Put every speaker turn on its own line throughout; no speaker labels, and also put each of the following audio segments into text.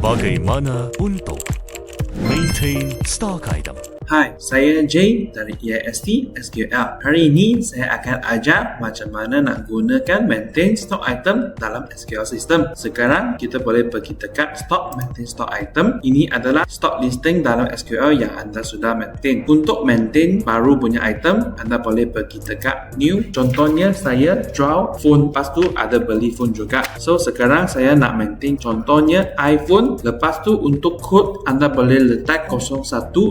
Bagaimana untuk maintain stock item?
Hai, saya Jay dari EIST SQL. Hari ini saya akan ajar macam mana nak gunakan maintain stock item dalam SQL system. Sekarang kita boleh pergi dekat stock maintain stock item. Ini adalah stock listing dalam SQL yang anda sudah maintain. Untuk maintain baru punya item, anda boleh pergi dekat new. Contohnya saya jual phone, lepas tu ada beli phone juga. So sekarang saya nak maintain contohnya iPhone. Lepas tu untuk code anda boleh letak 01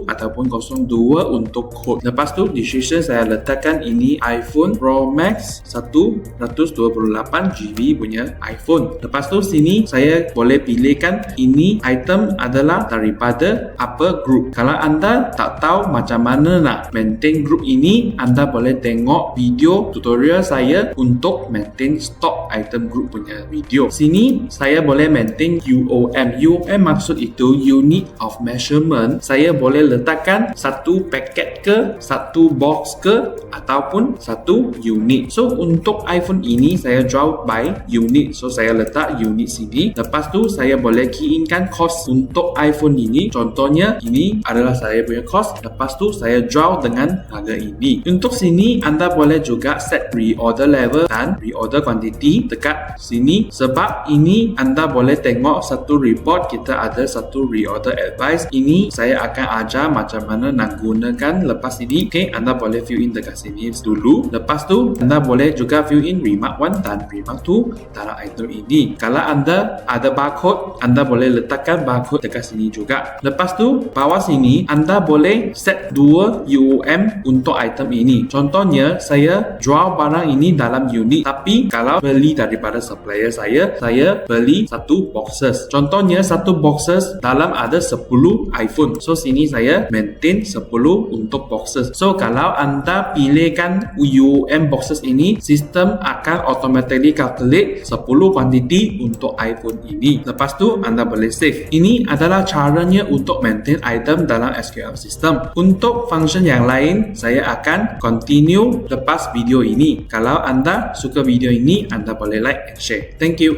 ataupun 02 untuk code. Lepas tu description saya letakkan ini iPhone Pro Max 128GB punya iPhone. Lepas tu sini saya boleh pilihkan ini item adalah daripada apa group. Kalau anda tak tahu macam mana nak maintain group ini, anda boleh tengok video tutorial saya untuk maintain stock item group punya video. Sini saya boleh maintain UOM. UOM maksud itu unit of measurement. Saya boleh letakkan satu paket ke, satu box ke, ataupun satu unit. So untuk iPhone ini saya jual by unit. So saya letak unit sini. Lepas tu saya boleh key in kan cost untuk iPhone ini. Contohnya ini adalah saya punya cost. Lepas tu saya jual dengan harga ini. Untuk sini anda boleh juga set reorder level dan reorder quantity dekat sini. Sebab ini anda boleh tengok satu report kita ada satu reorder advice. Ini saya akan ajar macam mana nak gunakan lepas ini. Okay, anda boleh fill in dekat sini dulu. Lepas tu anda boleh juga fill in remark 1 dan remark 2 dalam item ini. Kalau anda ada barcode, anda boleh letakkan barcode dekat sini juga. Lepas tu bawah sini anda boleh set 2 UOM untuk item ini. Contohnya saya jual barang ini dalam unit, tapi kalau beli daripada supplier saya beli satu boxes. Contohnya satu boxes dalam ada 10 iPhone. So sini saya maintain 10 untuk boxes. So kalau anda pilihkan UOM boxes ini, sistem akan automatically calculate 10 quantity untuk iPhone ini. Lepas tu anda boleh save. Ini adalah caranya untuk maintain item dalam SQL system. Untuk function yang lain saya akan continue lepas video ini. Kalau anda suka video ini, anda boleh like and share. Thank you.